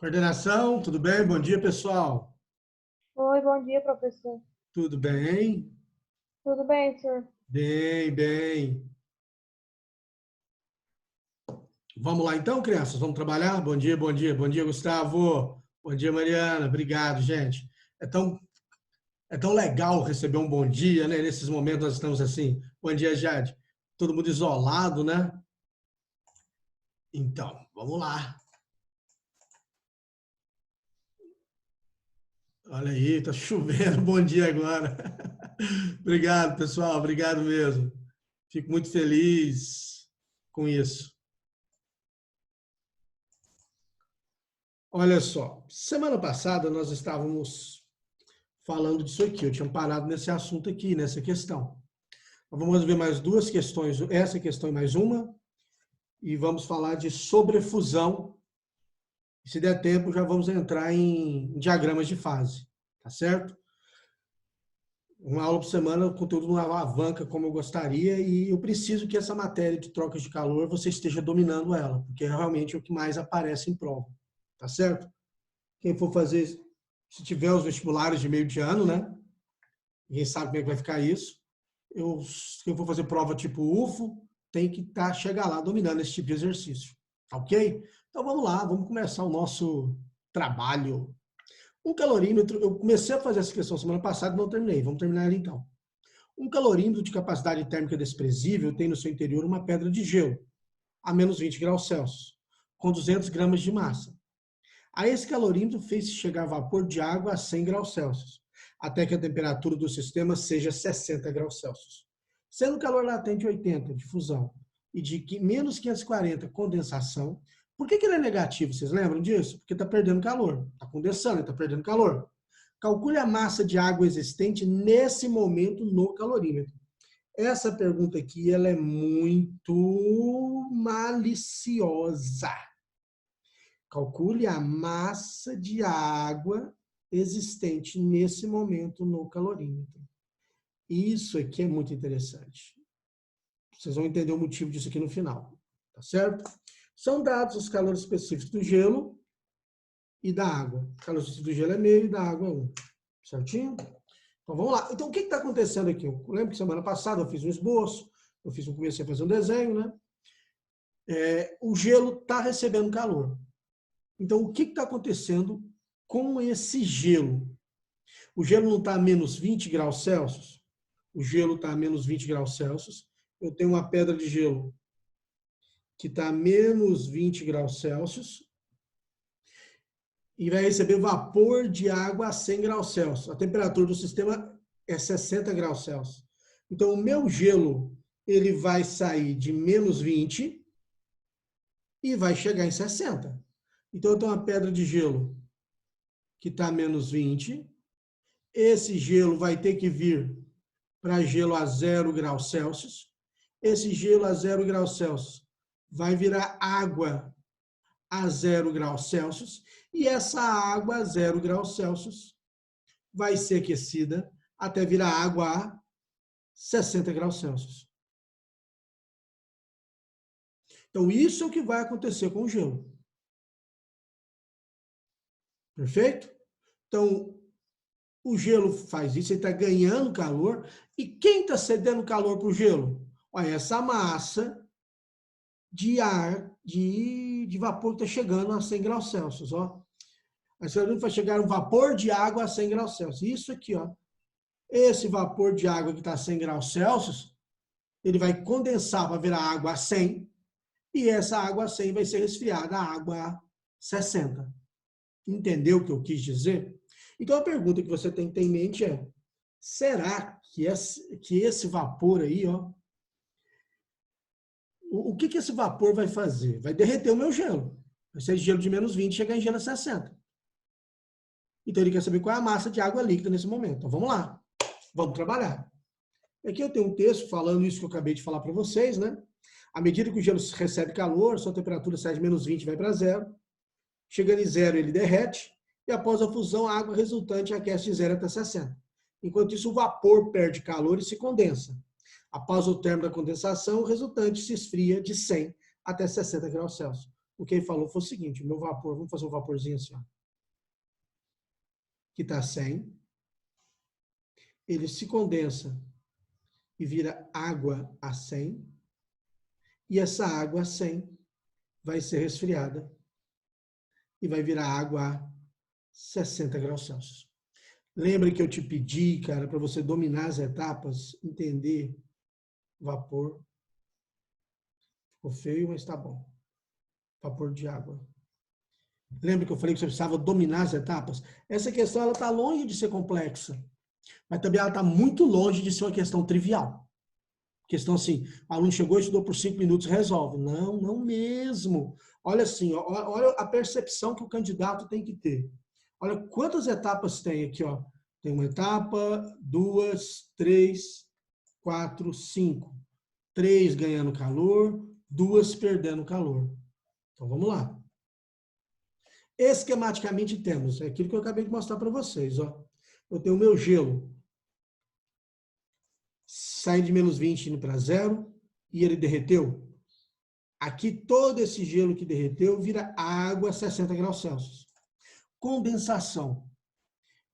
Coordenação, tudo bem? Bom dia, pessoal. Oi, bom dia, professor. Tudo bem? Tudo bem, senhor? Bem, bem. Vamos lá então, crianças? Vamos trabalhar? Bom dia, bom dia. Bom dia, Gustavo. Bom dia, Mariana. Obrigado, gente. É tão, é tão legal receber um bom dia, né? Nesses momentos nós estamos assim. Bom dia, Jade. Todo mundo isolado, né? Então, vamos lá. Olha aí, tá chovendo. Bom dia agora. Obrigado, pessoal. Obrigado mesmo. Fico muito feliz com isso. Olha só, semana passada nós estávamos falando disso aqui, eu tinha parado nesse assunto aqui, nessa questão. Vamos ver mais duas questões, essa questão e mais uma, e vamos falar de sobrefusão. Se der tempo, já vamos entrar em diagramas de fase, tá certo? Uma aula por semana, o conteúdo não alavanca como eu gostaria, e eu preciso que essa matéria de trocas de calor você esteja dominando ela, porque é realmente o que mais aparece em prova, tá certo? Quem for fazer, se tiver os vestibulares de meio de ano, né? Ninguém sabe como é que vai ficar isso. Quem for fazer prova tipo UFO, tem que chegar lá dominando esse tipo de exercício. Tá ok? Então vamos lá, vamos começar o nosso trabalho. Um calorímetro, eu comecei a fazer essa questão semana passada e não terminei. Vamos terminar ela então. Um calorímetro de capacidade térmica desprezível tem no seu interior uma pedra de gelo, a menos 20 graus Celsius, com 200 gramas de massa. A esse calorímetro fez-se chegar vapor de água a 100 graus Celsius, até que a temperatura do sistema seja 60 graus Celsius. Sendo o calor latente 80 de fusão e de menos 540 condensação, por que ele é negativo? Vocês lembram disso? Porque está perdendo calor, está condensando, está perdendo calor. Calcule a massa de água existente nesse momento no calorímetro. Essa pergunta aqui ela é muito maliciosa. Calcule a massa de água existente nesse momento no calorímetro. Isso aqui é muito interessante. Vocês vão entender o motivo disso aqui no final, tá certo? São dados os calores específicos do gelo e da água. O calor específico do gelo é meio e da água é 1. Certinho? Então vamos lá. Então o que está acontecendo aqui? Eu lembro que semana passada eu fiz um esboço, comecei a fazer um desenho, né? O gelo está recebendo calor. Então, o que está acontecendo com esse gelo? O gelo não está a menos 20 graus Celsius? O gelo está a menos 20 graus Celsius. Eu tenho uma pedra de gelo que está a menos 20 graus Celsius e vai receber vapor de água a 100 graus Celsius. A temperatura do sistema é 60 graus Celsius. Então, o meu gelo ele vai sair de menos 20 e vai chegar em 60. Então, eu tenho uma pedra de gelo que está a menos 20. Esse gelo vai ter que vir para gelo a 0 graus Celsius. Esse gelo a 0 graus Celsius vai virar água a 0 graus Celsius. E essa água a 0 graus Celsius vai ser aquecida até virar água a 60 graus Celsius. Então, isso é o que vai acontecer com o gelo. Perfeito? Então, o gelo faz isso, ele está ganhando calor. E quem está cedendo calor para o gelo? Olha, essa massa de ar, de vapor que está chegando a 100 graus Celsius. Ó. Esse vai chegar um vapor de água a 100 graus Celsius. Isso aqui, ó. Esse vapor de água que está a 100 graus Celsius, ele vai condensar para virar água a 100. E essa água a 100 vai ser resfriada a água a 60. Entendeu o que eu quis dizer? Então, a pergunta que você tem que ter em mente é, será que esse vapor aí, ó, o que esse vapor vai fazer? Vai derreter o meu gelo. Vai ser gelo de menos 20 e chegar em gelo a 60. Então, ele quer saber qual é a massa de água líquida nesse momento. Então, vamos lá. Vamos trabalhar. Aqui eu tenho um texto falando isso que eu acabei de falar para vocês, né? À medida que o gelo recebe calor, sua temperatura sai de menos 20 e vai para 0. Chegando em 0, ele derrete. E após a fusão, a água resultante aquece de 0 até 60. Enquanto isso, o vapor perde calor e se condensa. Após o término da condensação, o resultante se esfria de 100 até 60 graus Celsius. O que ele falou foi o seguinte, o meu vapor, vamos fazer um vaporzinho assim, ó, que está 100, ele se condensa e vira água a 100, e essa água a 100 vai ser resfriada e vai virar água a 60 graus Celsius. Lembra que eu te pedi, cara, para você dominar as etapas, entender vapor. Ficou feio, mas tá bom. Vapor de água. Lembra que eu falei que você precisava dominar as etapas? Essa questão ela está longe de ser complexa, mas também ela está muito longe de ser uma questão trivial. Questão assim, o aluno chegou, estudou por 5 minutos, resolve. Não, não mesmo. Olha assim, olha a percepção que o candidato tem que ter. Olha quantas etapas tem aqui, ó. Tem uma etapa, 2, 3, 4, 5. 3 ganhando calor, 2 perdendo calor. Então vamos lá. Esquematicamente temos, é aquilo que eu acabei de mostrar para vocês, ó. Eu tenho o meu gelo. Sai de menos 20 indo para 0 e ele derreteu. Aqui todo esse gelo que derreteu vira água a 60 graus Celsius. Condensação.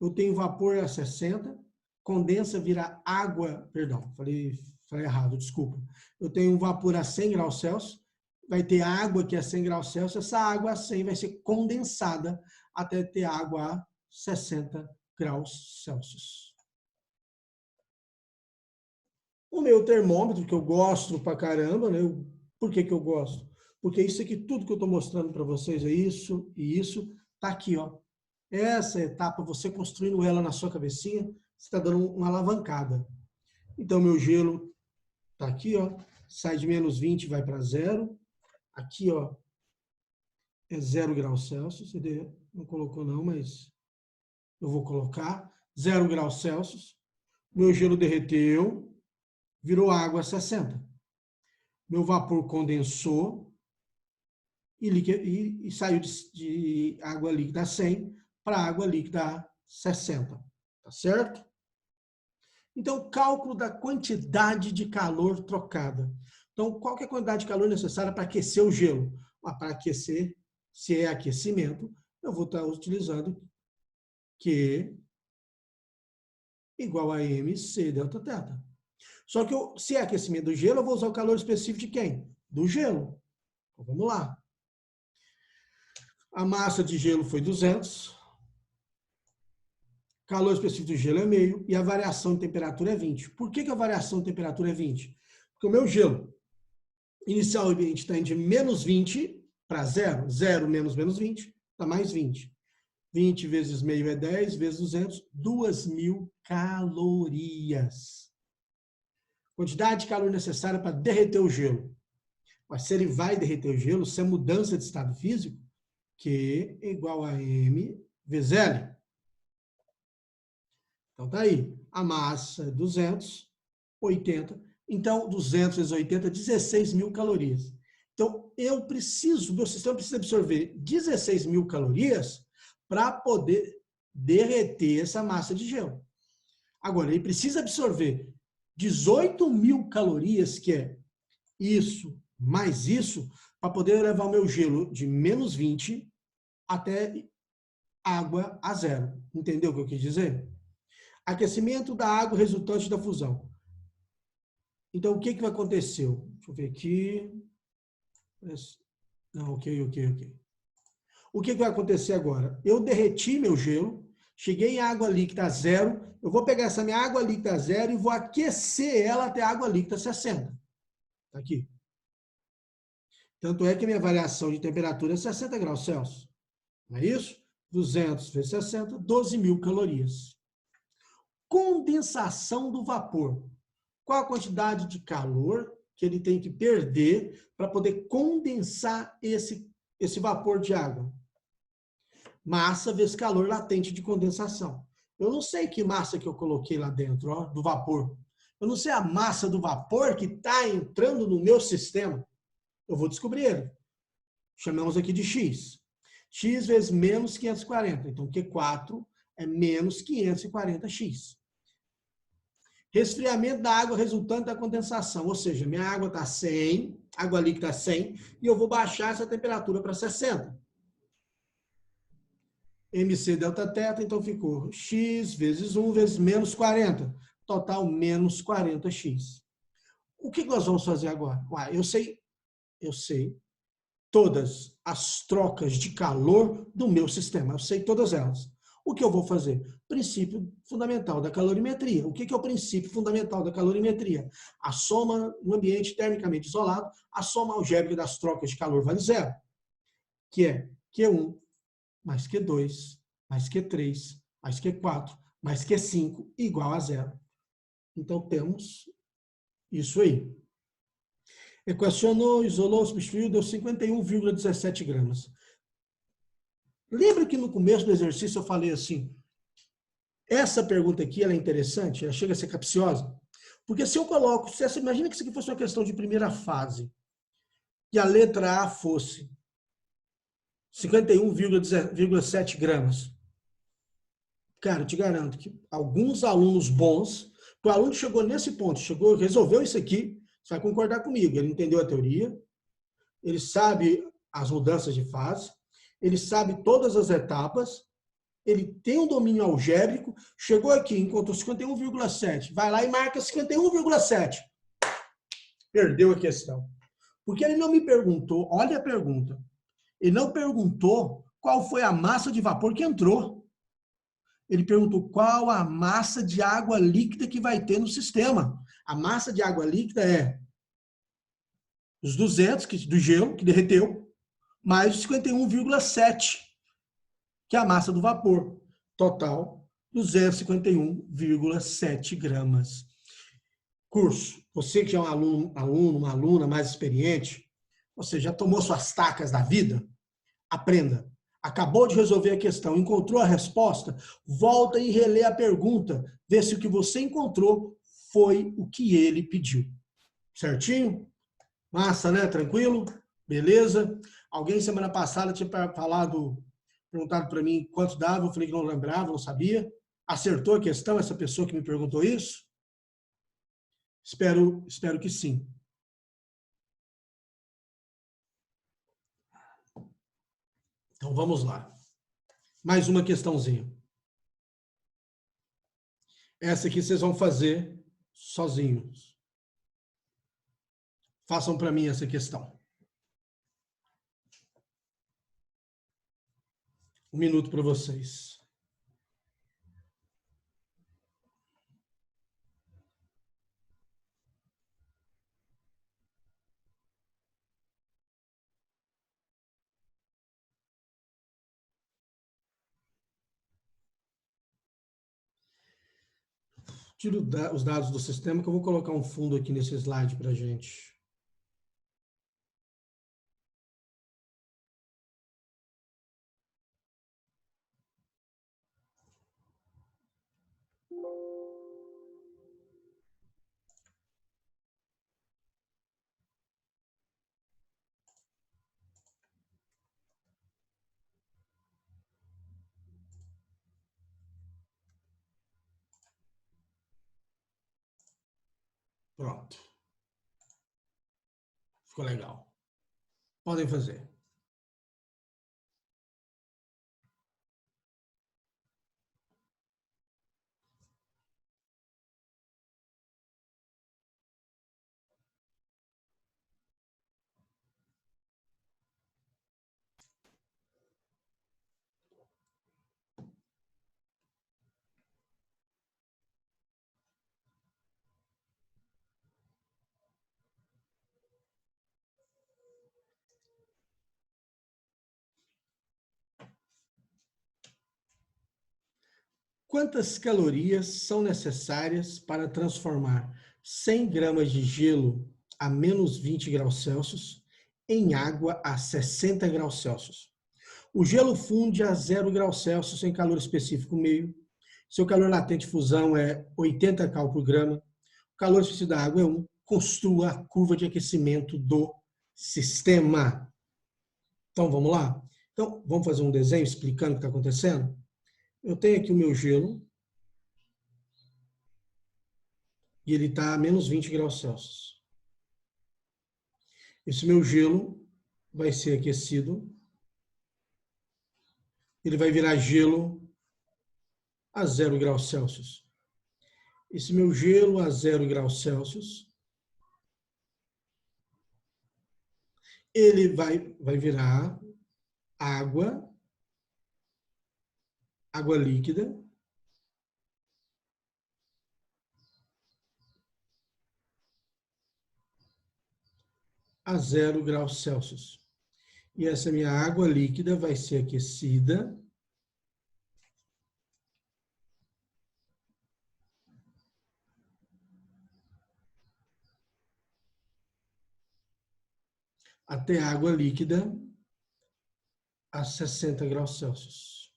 Eu tenho vapor a 60, condensa vira água, perdão, falei errado, desculpa. Eu tenho um vapor a 100 graus Celsius, vai ter água que é 100 graus Celsius, essa água a 100 vai ser condensada até ter água a 60 graus Celsius. O meu termômetro, que eu gosto pra caramba, né? Por que que eu gosto? Porque isso aqui, tudo que eu estou mostrando para vocês é isso e isso, tá aqui, ó. Essa etapa, você construindo ela na sua cabecinha, você está dando uma alavancada. Então, meu gelo tá aqui, ó, sai de menos 20 vai para 0. Aqui, ó, é 0 graus Celsius. Você não colocou não, mas eu vou colocar. 0 graus Celsius. Meu gelo derreteu, virou água a 60. Meu vapor condensou e saiu de água líquida a 100 para água líquida a 60. Tá certo? Então, cálculo da quantidade de calor trocada. Então, qual que é a quantidade de calor necessária para aquecer o gelo? Para aquecer, se é aquecimento, eu vou estar utilizando Q igual a MC delta θ. Só que se é aquecimento do gelo, eu vou usar o calor específico de quem? Do gelo. Então, vamos lá. A massa de gelo foi 200. Calor específico do gelo é meio e a variação de temperatura é 20. Por que a variação de temperatura é 20? Porque o meu gelo inicialmente está de menos 20 para 0. 0 menos menos 20 dá mais 20. 20 vezes meio é 10, vezes 200, 2.000 calorias. Quantidade de calor necessária para derreter o gelo. Mas se ele vai derreter o gelo, se é mudança de estado físico, Q igual a M vezes L. Então, tá aí. A massa é 280. Então, 200 vezes 80, 16.000 calorias. Então, meu sistema precisa absorver 16.000 calorias para poder derreter essa massa de gelo. Agora, ele precisa absorver 18.000 calorias, que é isso mais isso, para poder levar o meu gelo de menos 20 até água a 0. Entendeu o que eu quis dizer? Aquecimento da água resultante da fusão. Então, o que vai acontecer? Deixa eu ver aqui. Não, ok. O que vai acontecer agora? Eu derreti meu gelo, cheguei em água líquida a 0, eu vou pegar essa minha água líquida a 0 e vou aquecer ela até água líquida a 60. Tá aqui. Tanto é que a minha variação de temperatura é 60 graus Celsius. Não é isso? 200 vezes 60, 12.000 calorias. Condensação do vapor. Qual a quantidade de calor que ele tem que perder para poder condensar esse vapor de água? Massa vezes calor latente de condensação. Eu não sei que massa que eu coloquei lá dentro, ó, do vapor. Eu não sei a massa do vapor que está entrando no meu sistema. Eu vou descobrir ele. Chamamos aqui de X. X vezes menos 540. Então, Q4 é menos 540X. Resfriamento da água resultante da condensação, ou seja, minha água está 100, água líquida 100, e eu vou baixar essa temperatura para 60. MC delta θ, então ficou x vezes 1 vezes menos 40. Total, menos 40x. O que nós vamos fazer agora? Eu sei todas as trocas de calor do meu sistema. Eu sei todas elas. O que eu vou fazer? Princípio fundamental da calorimetria. O que é o princípio fundamental da calorimetria? A soma no ambiente termicamente isolado, a soma algébrica das trocas de calor vale zero, que é Q1 mais Q2 mais Q3 mais Q4 mais Q5 igual a zero. Então, temos isso aí. Equacionou, isolou, substituiu, deu 51,17 gramas. Lembra que no começo do exercício eu falei assim, essa pergunta aqui ela é interessante, ela chega a ser capciosa, porque se eu coloco, imagina que isso aqui fosse uma questão de primeira fase, e a letra A fosse 51,7 gramas. Cara, eu te garanto que alguns alunos bons, o aluno chegou nesse ponto, resolveu isso aqui, você vai concordar comigo, ele entendeu a teoria, ele sabe as mudanças de fase, ele sabe todas as etapas, ele tem um domínio algébrico, chegou aqui, encontrou 51,7, vai lá e marca 51,7. Perdeu a questão. Porque ele não me perguntou, olha a pergunta, ele não perguntou qual foi a massa de vapor que entrou. Ele perguntou qual a massa de água líquida que vai ter no sistema. A massa de água líquida é os 200 do gelo, que derreteu, mais os 51,7, que é a massa do vapor. Total, 251,7 gramas. Curso, você que é um aluno, uma aluna mais experiente, você já tomou suas tacas da vida? Aprenda. Acabou de resolver a questão, encontrou a resposta? Volta e relê a pergunta. Vê se o que você encontrou foi o que ele pediu. Certinho? Massa, né? Tranquilo? Beleza? Alguém semana passada tinha perguntado para mim quanto dava, eu falei que não lembrava, não sabia. Acertou a questão essa pessoa que me perguntou isso? Espero que sim. Então vamos lá. Mais uma questãozinha. Essa aqui vocês vão fazer sozinhos. Façam para mim essa questão. 1 minuto para vocês. Tiro os dados do sistema, que eu vou colocar um fundo aqui nesse slide para a gente. Pronto. Ficou legal. Podem fazer. Quantas calorias são necessárias para transformar 100 gramas de gelo a menos 20 graus Celsius em água a 60 graus Celsius? O gelo funde a 0 graus Celsius em calor específico meio. Seu calor latente de fusão é 80 cal por grama. O calor específico da água é 1. Construa a curva de aquecimento do sistema. Então, vamos lá? Então, vamos fazer um desenho explicando o que está acontecendo? Eu tenho aqui o meu gelo. e ele está a menos 20 graus Celsius. Esse meu gelo vai ser aquecido, ele vai virar gelo a 0 graus Celsius. Esse meu gelo a 0 graus Celsius, ele vai virar água líquida a 0 graus Celsius. E essa minha água líquida vai ser aquecida até água líquida a 60 graus Celsius.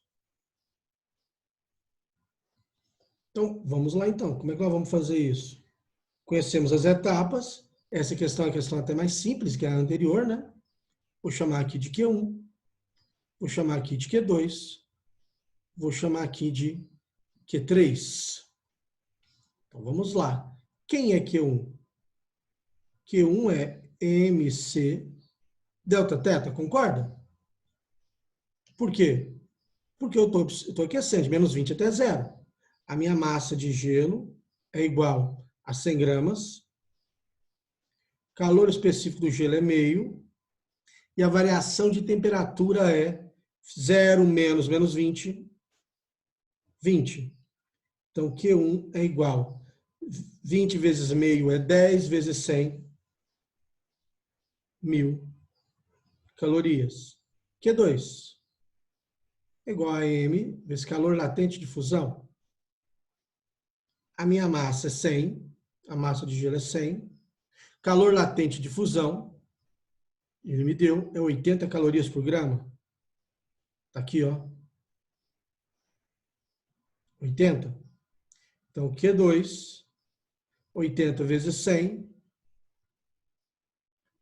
Então, vamos lá então. Como é que nós vamos fazer isso? Conhecemos as etapas. Essa questão é a questão até mais simples que a anterior, né? Vou chamar aqui de Q1. Vou chamar aqui de Q2. Vou chamar aqui de Q3. Então, vamos lá. Quem é Q1? Q1 é MC delta teta, concorda? Por quê? Porque eu estou aquecendo de menos 20 até 0. A minha massa de gelo é igual a 100 gramas. Calor específico do gelo é meio. E a variação de temperatura é 0 menos menos 20, 20. Então, Q1 é igual. 20 vezes meio é 10 vezes 100, 1000 calorias. Q2 é igual a M vezes calor latente de fusão. A minha massa é 100, a massa de gelo é 100. Calor latente de fusão, ele me deu, é 80 calorias por grama. Tá aqui, ó. 80. Então, Q2, 80 vezes 100,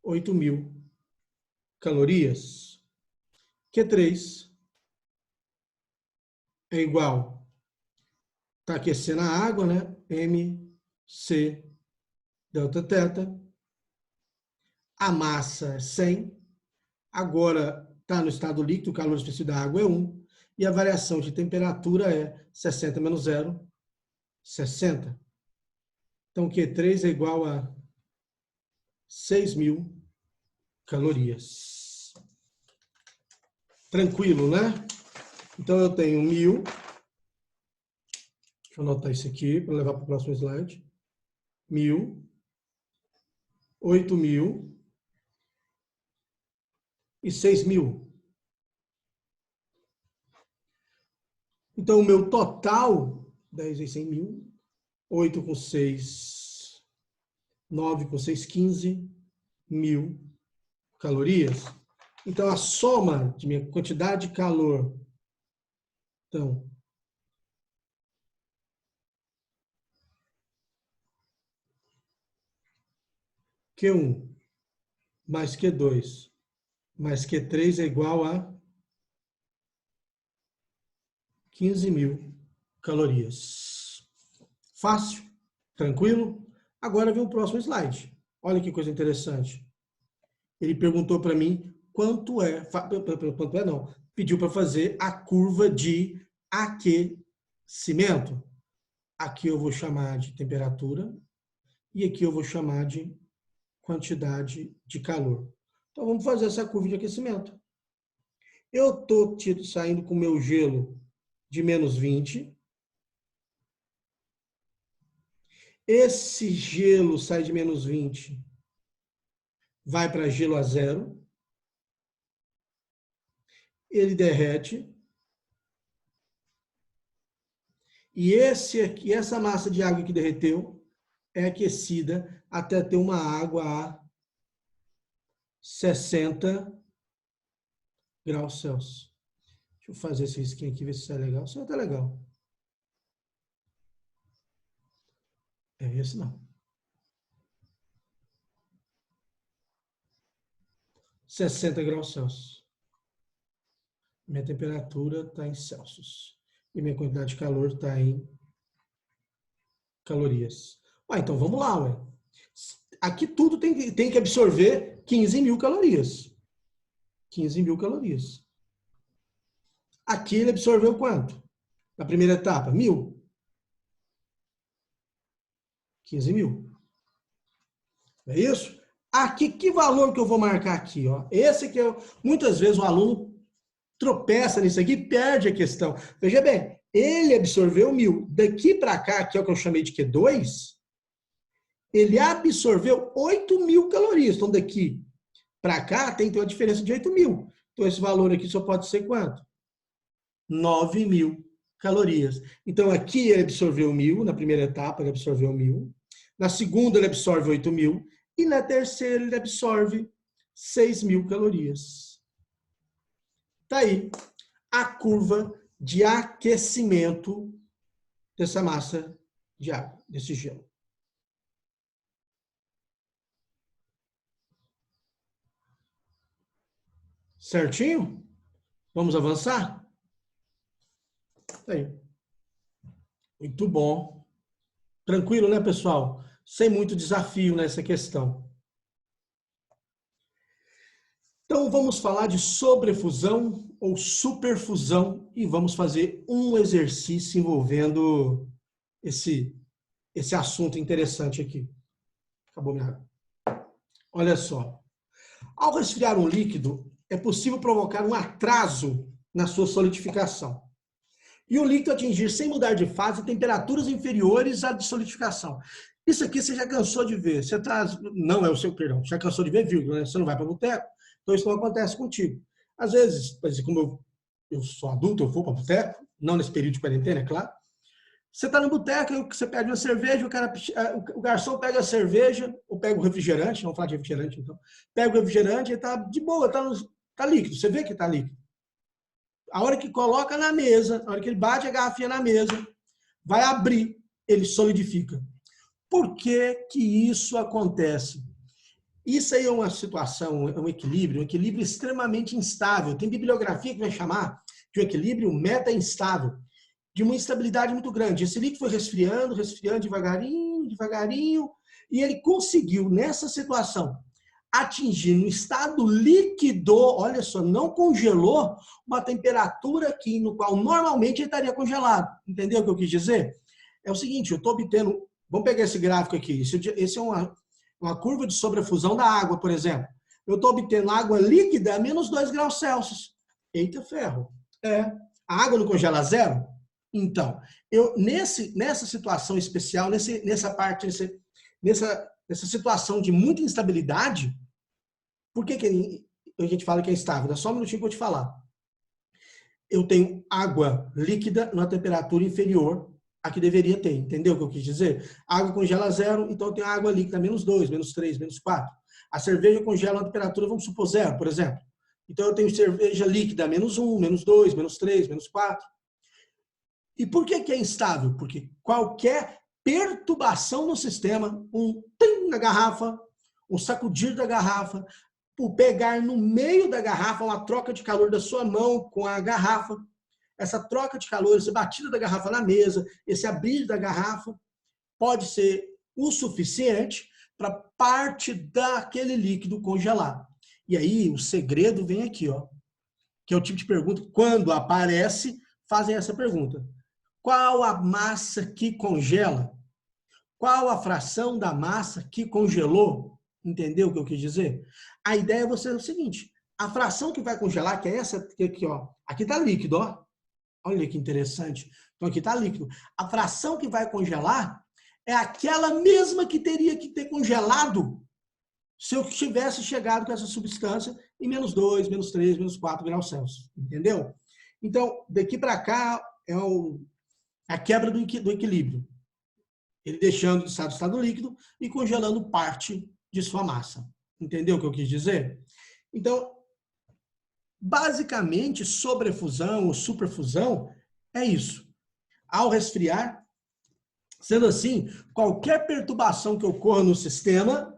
8.000 calorias. Q3 é igual, está aquecendo a água, né? MC delta teta. A massa é 100. Agora está no estado líquido, o calor específico da água é 1. E a variação de temperatura é 60 menos 0, 60. Então, Q3 é igual a 6.000 calorias. Tranquilo, né? Então, eu tenho 1.000. Deixa eu anotar isso aqui para levar para o próximo slide. 1.000, 8.000 e 6.000. Então, o meu total, 10 vezes 100.000, 8 com 6, 9 com 6, 15.000 calorias. Então, a soma de minha quantidade de calor, então, Q1 mais Q2 mais Q3 é igual a 15.000 calorias. Fácil? Tranquilo? Agora vem o próximo slide. Olha que coisa interessante. Ele perguntou para mim quanto é não, pediu para fazer a curva de aquecimento. Aqui eu vou chamar de temperatura e aqui eu vou chamar de quantidade de calor. Então vamos fazer essa curva de aquecimento. Eu estou saindo com o meu gelo de menos 20. Esse gelo sai de menos 20, vai para gelo a 0. Ele derrete. E essa massa de água que derreteu é aquecida até ter uma água a 60 graus Celsius. Deixa eu fazer esse risquinho aqui, ver se sai legal. Isso tá legal. É esse não. 60 graus Celsius. Minha temperatura está em Celsius. E minha quantidade de calor está em calorias. Então vamos lá, ué. Aqui tudo tem que absorver 15.000 calorias. 15.000 calorias. Aqui ele absorveu quanto? Na primeira etapa, 1.000. 15.000. É isso? Aqui, que valor que eu vou marcar aqui? Ó? Esse que muitas vezes o aluno tropeça nisso aqui e perde a questão. Veja bem, ele absorveu 1.000. Daqui para cá, que é o que eu chamei de Q2, ele absorveu 8.000 calorias. Então, daqui para cá tem que ter uma diferença de 8.000. Então, esse valor aqui só pode ser quanto? 9.000 calorias. Então, aqui ele absorveu 1.000, na primeira etapa ele absorveu 1.000. Na segunda ele absorve 8.000. E na terceira ele absorve 6.000 calorias. Tá aí a curva de aquecimento dessa massa de água, desse gelo. Certinho? Vamos avançar? Tá aí. Muito bom. Tranquilo, né, pessoal? Sem muito desafio nessa questão. Então, vamos falar de sobrefusão ou superfusão e vamos fazer um exercício envolvendo esse assunto interessante aqui. Acabou minha água. Olha só. Ao resfriar um líquido, é possível provocar um atraso na sua solidificação. E o líquido atingir, sem mudar de fase, temperaturas inferiores à de solidificação. Isso aqui você já cansou de ver. Você não é o seu, perdão, já cansou de ver, vírgula, né? Você não vai para boteco, então isso não acontece contigo. Às vezes, como eu sou adulto, eu vou para boteco, não nesse período de quarentena, é claro. Você está no boteco, você pede uma cerveja, o garçom pega a cerveja, ou pega o refrigerante, vamos falar de refrigerante então, pega o refrigerante e está de boa, está líquido, você vê que está líquido. A hora que coloca na mesa, a hora que ele bate a garrafinha na mesa, vai abrir, ele solidifica. Por que que isso acontece? Isso aí é uma situação, é um equilíbrio extremamente instável. Tem bibliografia que vai chamar de um equilíbrio meta-instável, de uma instabilidade muito grande. Esse líquido foi resfriando devagarinho, devagarinho, e ele conseguiu, nessa situação, atingir no estado líquido, olha só, não congelou, uma temperatura aqui no qual normalmente ele estaria congelado. Entendeu o que eu quis dizer? É o seguinte, eu estou obtendo, vamos pegar esse gráfico aqui, esse é uma curva de sobrefusão da água, por exemplo. Eu estou obtendo água líquida a menos 2 graus Celsius. Eita ferro. A água não congela zero? Então, nessa situação especial, nessa situação de muita instabilidade, por que a gente fala que é instável? Dá só um minutinho que eu vou te falar. Eu tenho água líquida numa temperatura inferior à que deveria ter. Entendeu o que eu quis dizer? A água congela a zero, então eu tenho água líquida a menos 2, menos 3, menos 4. A cerveja congela a temperatura, vamos supor, zero, por exemplo. Então eu tenho cerveja líquida a menos 1, menos 2, menos 3, menos 4. E por que é instável? Porque qualquer perturbação no sistema, um tim na garrafa, um sacudir da garrafa, o pegar no meio da garrafa, uma troca de calor da sua mão com a garrafa, essa troca de calor, essa batida da garrafa na mesa, esse abrir da garrafa, pode ser o suficiente para parte daquele líquido congelar. E aí o segredo vem aqui, ó, que é o tipo de pergunta, quando aparece, fazem essa pergunta. Qual a massa que congela? Qual a fração da massa que congelou? Entendeu o que eu quis dizer? A ideia é você o seguinte, a fração que vai congelar, que é essa aqui, ó. Aqui está líquido, ó. Olha que interessante. Então aqui está líquido. A fração que vai congelar é aquela mesma que teria que ter congelado se eu tivesse chegado com essa substância em menos 2, menos 3, menos 4 graus Celsius. Entendeu? Então, daqui para cá é a quebra do equilíbrio. Ele deixando de estado líquido e congelando parte de sua massa. Entendeu o que eu quis dizer? Então, basicamente, sobrefusão ou superfusão é isso. Ao resfriar, sendo assim, qualquer perturbação que ocorra no sistema,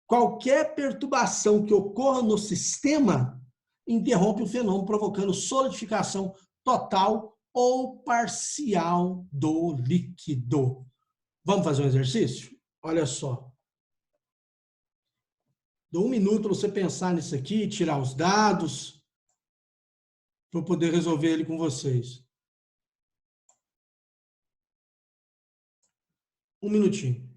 qualquer perturbação que ocorra no sistema interrompe o fenômeno, provocando solidificação total ou parcial do líquido. Vamos fazer um exercício? Olha só. Dou 1 minuto para você pensar nisso aqui, tirar os dados, para eu poder resolver ele com vocês. 1 minutinho.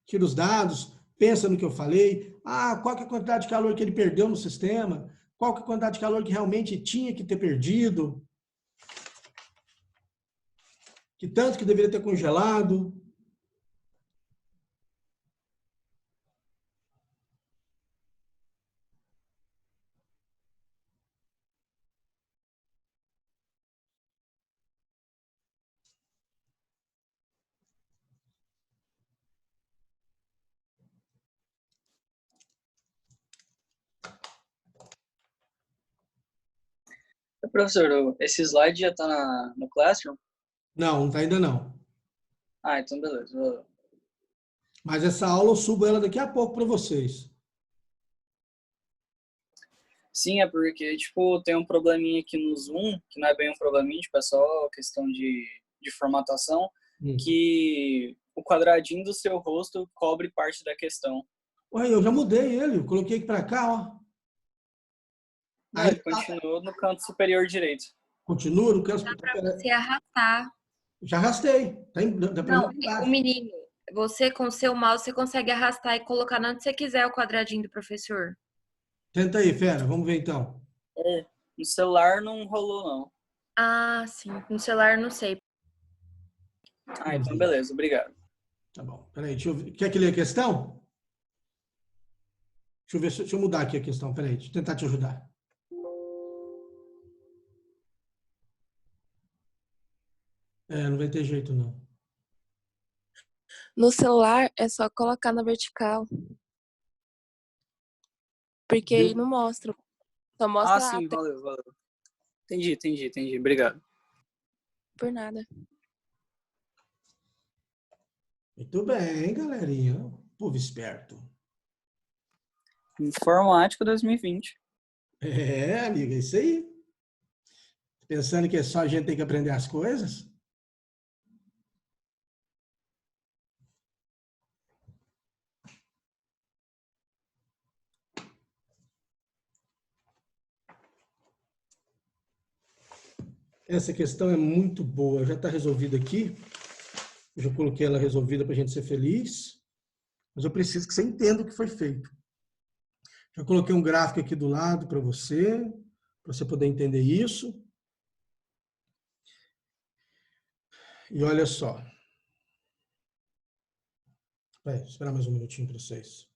Tira os dados, pensa no que eu falei. Qual que é a quantidade de calor que ele perdeu no sistema? Qual que é a quantidade de calor que realmente tinha que ter perdido? Que tanto que deveria ter congelado? Professor, esse slide já está no Classroom? Não, tá ainda não. Então beleza. Mas essa aula eu subo ela daqui a pouco para vocês. Sim, é porque, tipo, tem um probleminha aqui no Zoom, que não é bem um probleminha, tipo, é só questão de formatação, que o quadradinho do seu rosto cobre parte da questão. Ué, eu já mudei ele, eu coloquei aqui para cá, ó. Não, ele continuou no canto superior direito. Continua no canto... Dá para você arrastar. Já arrastei. Não, o menino, você com o seu mouse, você consegue arrastar e colocar onde você quiser o quadradinho do professor. Tenta aí, fera. Vamos ver então. No celular não rolou, não. Sim. No celular não sei. Então beleza. Obrigado. Tá bom. Peraí, deixa eu ver. Quer que leia a questão? Deixa eu ver, deixa eu mudar aqui a questão. Peraí, deixa eu tentar te ajudar. Não vai ter jeito, não. No celular é só colocar na vertical. Porque aí não mostra. Só mostra sim, valeu. Entendi. Obrigado. Por nada. Muito bem, galerinha. Povo esperto. Informática 2020. Amiga, é isso aí. Pensando que é só a gente tem que aprender as coisas? Essa questão é muito boa, já está resolvida aqui. Eu já coloquei ela resolvida para a gente ser feliz. Mas eu preciso que você entenda o que foi feito. Já coloquei um gráfico aqui do lado para você poder entender isso. E olha só. Vai, esperar mais um minutinho para vocês.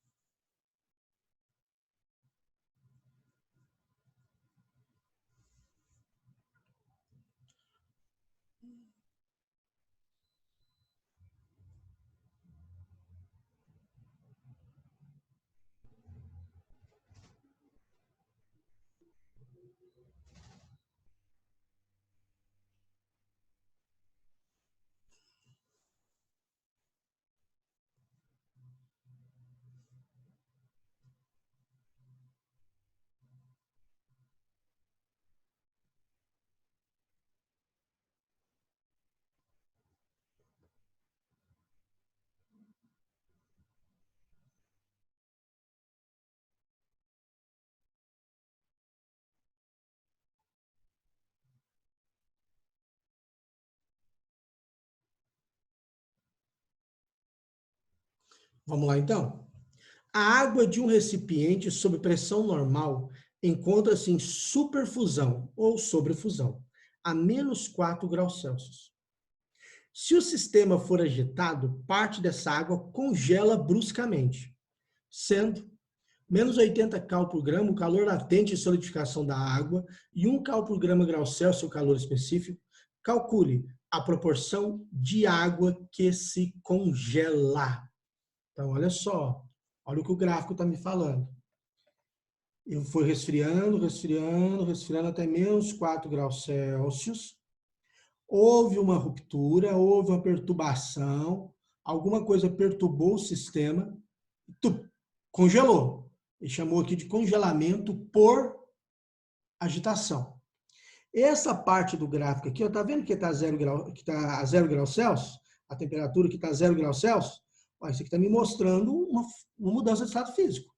Vamos lá, então. A água de um recipiente sob pressão normal encontra-se em superfusão ou sobrefusão, a menos 4 graus Celsius. Se o sistema for agitado, parte dessa água congela bruscamente, sendo menos 80 cal por grama o calor latente de solidificação da água e 1 cal por grama grau Celsius o calor específico. Calcule a proporção de água que se congela. Então, olha só, olha o que o gráfico está me falando. Eu fui resfriando até menos 4 graus Celsius. Houve uma ruptura, houve uma perturbação, alguma coisa perturbou o sistema, congelou. Ele chamou aqui de congelamento por agitação. Essa parte do gráfico aqui, ó, tá vendo que está a 0 grau, que tá a 0 graus Celsius? A temperatura que está a 0 graus Celsius? Ó, isso aqui está me mostrando uma mudança de estado físico.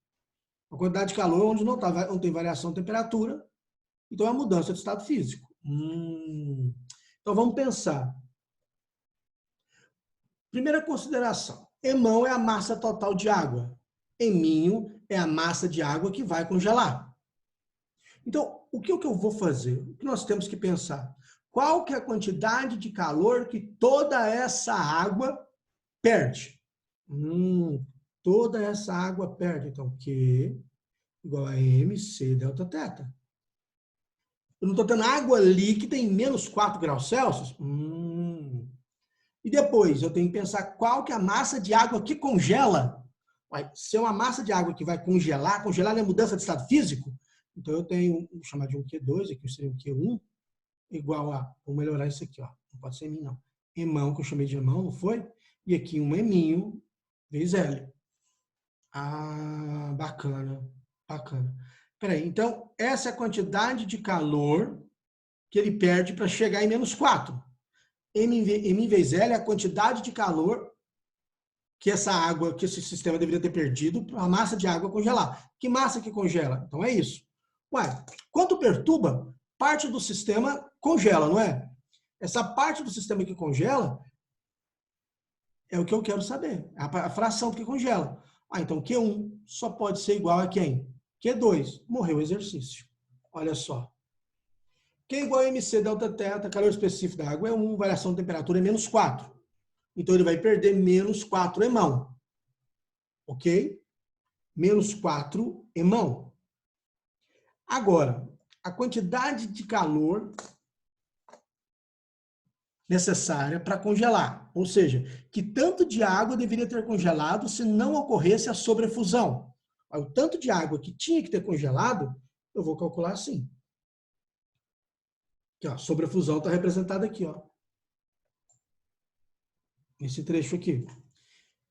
A quantidade de calor onde não tem variação de temperatura. Então, é uma mudança de estado físico. Então, vamos pensar. Primeira consideração. Emão é a massa total de água. Eminho é a massa de água que vai congelar. Então, o que eu vou fazer? O que nós temos que pensar? Qual que é a quantidade de calor que toda essa água perde? Toda essa água perde. Então, Q igual a MC delta θ. Eu não estou tendo água líquida em menos 4 graus Celsius? E depois, eu tenho que pensar qual que é a massa de água que congela. Se é uma massa de água que vai congelar é mudança de estado físico, então eu tenho, vou chamar de um Q2, aqui seria um Q1, igual a, vou melhorar isso aqui, ó, não pode ser emim não, emão, que eu chamei de emão, não foi? E aqui um eminho vezes L. Bacana, bacana. Peraí, então essa é a quantidade de calor que ele perde para chegar em menos 4. M vezes L é a quantidade de calor que essa água, que esse sistema deveria ter perdido para a massa de água congelar. Que massa que congela? Então é isso. Quando perturba, parte do sistema congela, não é? Essa parte do sistema que congela é o que eu quero saber. A fração que congela. Então Q1 só pode ser igual a quem? Q2. Morreu o exercício. Olha só. Q igual a MC delta θ, calor específico da água é 1, variação de temperatura é menos 4. Então, ele vai perder menos 4 emão. Ok? Menos 4 emão. Agora, a quantidade de calor necessária para congelar. Ou seja, que tanto de água deveria ter congelado se não ocorresse a sobrefusão. O tanto de água que tinha que ter congelado, eu vou calcular assim. Aqui, ó, sobrefusão está representada aqui, ó. Esse trecho aqui.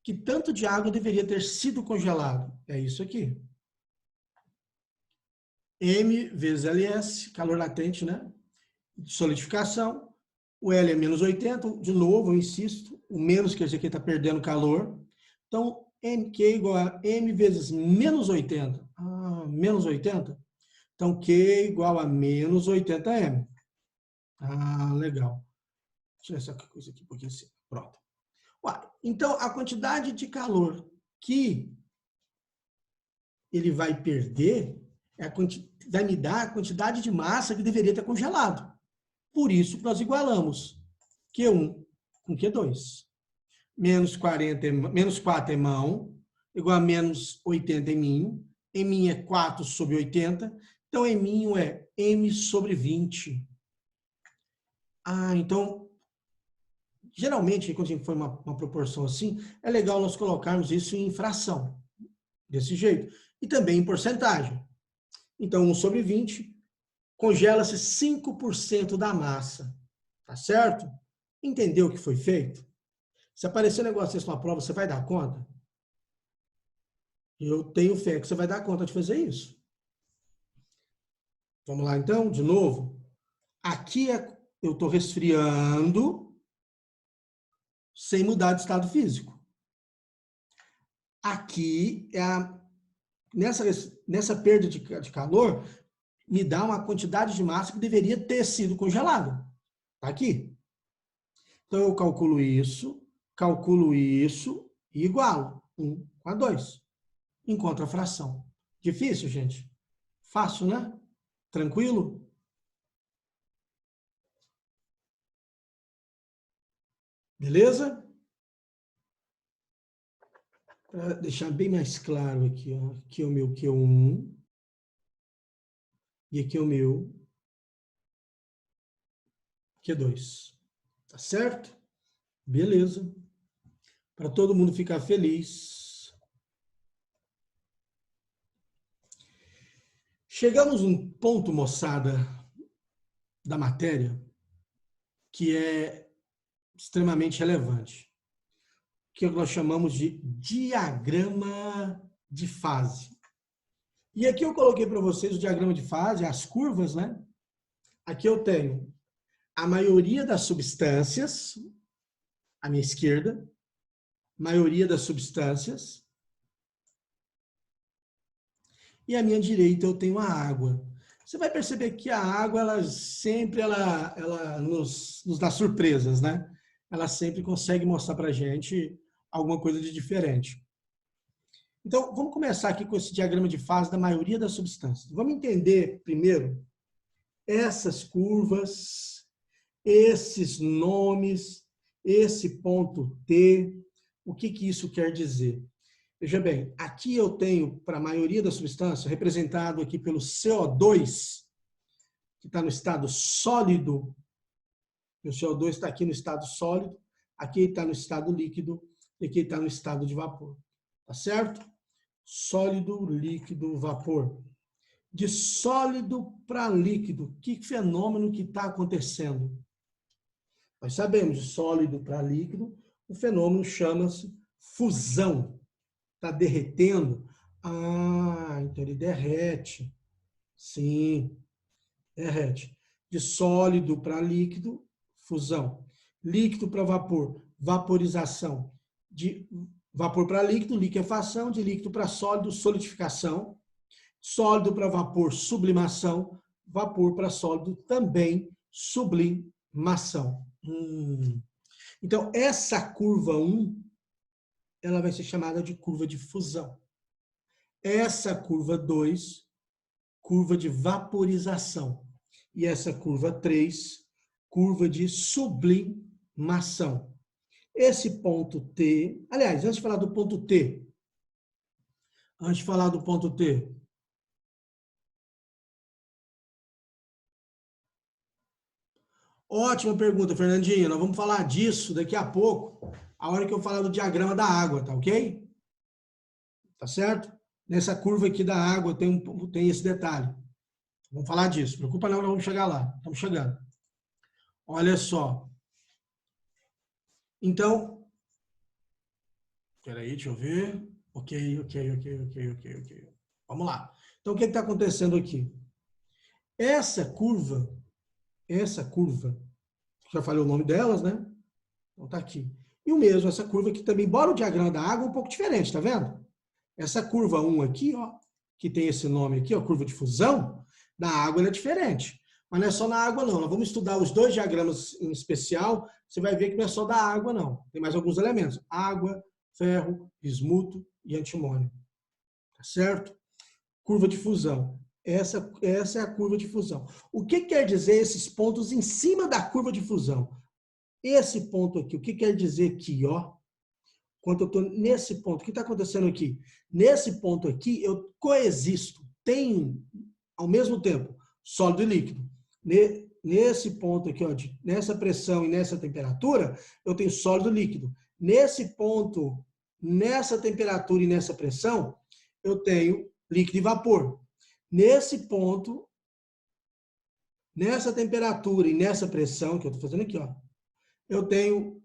Que tanto de água deveria ter sido congelado? É isso aqui. M vezes LS, calor latente, né? Solidificação. O L é menos 80. De novo, eu insisto, o menos que esse aqui está perdendo calor. Então, MQ é igual a M vezes menos 80. Menos 80? Então, Q é igual a menos 80M. Legal. Deixa eu tirar essa coisa aqui, porque assim, pronto. Então, a quantidade de calor que ele vai perder vai me dar a quantidade de massa que deveria ter congelado. Por isso, nós igualamos Q1 com Q2. Menos 4 emão, igual a menos 80 eminho. Eminho é 4 sobre 80. Então, eminho é M sobre 20. Então... Geralmente, quando a gente for uma proporção assim, é legal nós colocarmos isso em fração, desse jeito. E também em porcentagem. Então, 1 sobre 20, congela-se 5% da massa. Tá certo? Entendeu o que foi feito? Se aparecer um negócio desse na prova, você vai dar conta? Eu tenho fé que você vai dar conta de fazer isso. Vamos lá, então, de novo. Aqui eu estou resfriando sem mudar de estado físico. Aqui, nessa perda de calor, me dá uma quantidade de massa que deveria ter sido congelada. Tá aqui. Então, eu calculo isso e igualo 1 a 2. Encontro a fração. Difícil, gente? Fácil, né? Tranquilo? Beleza? Para deixar bem mais claro aqui, ó. Aqui é o meu Q1 e aqui é o meu Q2. Tá certo? Beleza. Para todo mundo ficar feliz. Chegamos num ponto, moçada, da matéria que é extremamente relevante, que nós chamamos de diagrama de fase. E aqui eu coloquei para vocês o diagrama de fase, as curvas, né? Aqui eu tenho a maioria das substâncias, à minha esquerda, maioria das substâncias, e à minha direita eu tenho a água. Você vai perceber que a água, ela sempre nos dá surpresas, né? Ela sempre consegue mostrar para a gente alguma coisa de diferente. Então, vamos começar aqui com esse diagrama de fase da maioria das substâncias. Vamos entender, primeiro, essas curvas, esses nomes, esse ponto T, o que isso quer dizer? Veja bem, aqui eu tenho, para a maioria das substâncias, representado aqui pelo CO2, que está no estado sólido. O CO2 está aqui no estado sólido, aqui está no estado líquido, e aqui está no estado de vapor. Tá certo? Sólido, líquido, vapor. De sólido para líquido, que fenômeno que está acontecendo? Nós sabemos, de sólido para líquido, o fenômeno chama-se fusão. Está derretendo? Ah, então ele derrete. Sim, derrete. De sólido para líquido, fusão. Líquido para vapor, vaporização. De vapor para líquido, liquefação. De líquido para sólido, solidificação. Sólido para vapor, sublimação. Vapor para sólido, também sublimação. Então, essa curva 1, ela vai ser chamada de curva de fusão. Essa curva 2, curva de vaporização. E essa curva 3, curva de sublimação. Esse ponto T, aliás, antes de falar do ponto T, ótima pergunta, Fernandinho. Nós vamos falar disso daqui a pouco, a hora que eu falar do diagrama da água, tá ok? Tá certo? Nessa curva aqui da água tem esse detalhe. Vamos falar disso. Não preocupa não, nós vamos chegar lá. Estamos chegando. Olha só. Então, peraí, deixa eu ver. Ok. Vamos lá. Então, o que está acontecendo aqui? Essa curva, já falei o nome delas, né? Então, tá aqui. E o mesmo, essa curva aqui também, embora o diagrama da água é um pouco diferente, tá vendo? Essa curva 1 aqui, ó, que tem esse nome aqui, ó, curva de fusão, da água ela é diferente. Mas não é só na água, não. Nós vamos estudar os dois diagramas em especial, você vai ver que não é só da água, não. Tem mais alguns elementos. Água, ferro, bismuto e antimônio. Tá certo? Curva de fusão. Essa é a curva de fusão. O que quer dizer esses pontos em cima da curva de fusão? Esse ponto aqui, o que quer dizer aqui, ó? Quando eu estou nesse ponto, o que está acontecendo aqui? Nesse ponto aqui, eu coexisto, tenho, ao mesmo tempo, sólido e líquido. Nesse ponto aqui, ó, nessa pressão e nessa temperatura, eu tenho sólido e líquido. Nesse ponto, nessa temperatura e nessa pressão, eu tenho líquido e vapor. Nesse ponto, nessa temperatura e nessa pressão, que eu estou fazendo aqui, ó, eu tenho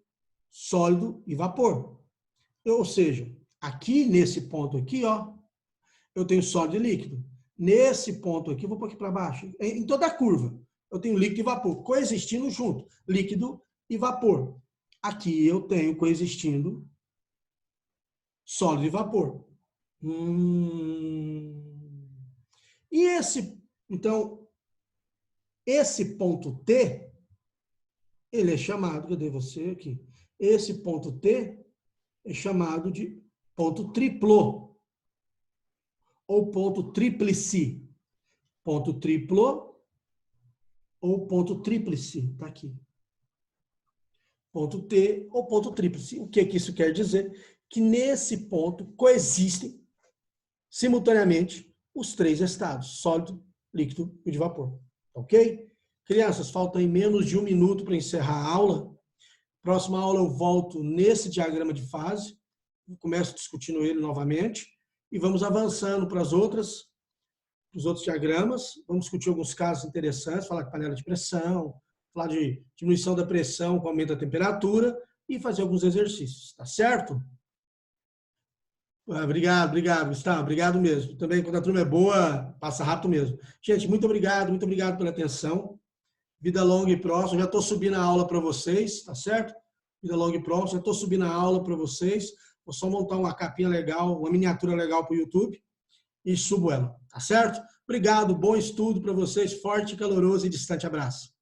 sólido e vapor. Ou seja, aqui nesse ponto aqui, ó, eu tenho sólido e líquido. Nesse ponto aqui, vou pôr aqui para baixo, em toda a curva, eu tenho líquido e vapor, coexistindo junto, líquido e vapor. Aqui eu tenho coexistindo sólido e vapor. E então, esse ponto T, ele é chamado, cadê você aqui? Esse ponto T é chamado de ponto triplo, ou ponto tríplice. Ponto triplo ou ponto tríplice, está aqui. Ponto T ou ponto tríplice. O que isso quer dizer? Que nesse ponto coexistem simultaneamente os três estados, sólido, líquido e de vapor. Ok? Crianças, falta aí menos de 1 minuto para encerrar a aula. Próxima aula eu volto nesse diagrama de fase, começo discutindo ele novamente e vamos avançando para os outros diagramas. Vamos discutir alguns casos interessantes, falar de panela de pressão, falar de diminuição da pressão com aumento da temperatura e fazer alguns exercícios, tá certo? Obrigado, Gustavo, obrigado mesmo. Também, quando a turma é boa, passa rápido mesmo. Gente, muito obrigado pela atenção. Vida longa e próxima. Já estou subindo a aula para vocês, tá certo? Vida longa e próxima. Já estou subindo a aula para vocês. Vou só montar uma capinha legal, uma miniatura legal para o YouTube e subo ela, tá certo? Obrigado, bom estudo para vocês. Forte, caloroso e distante abraço.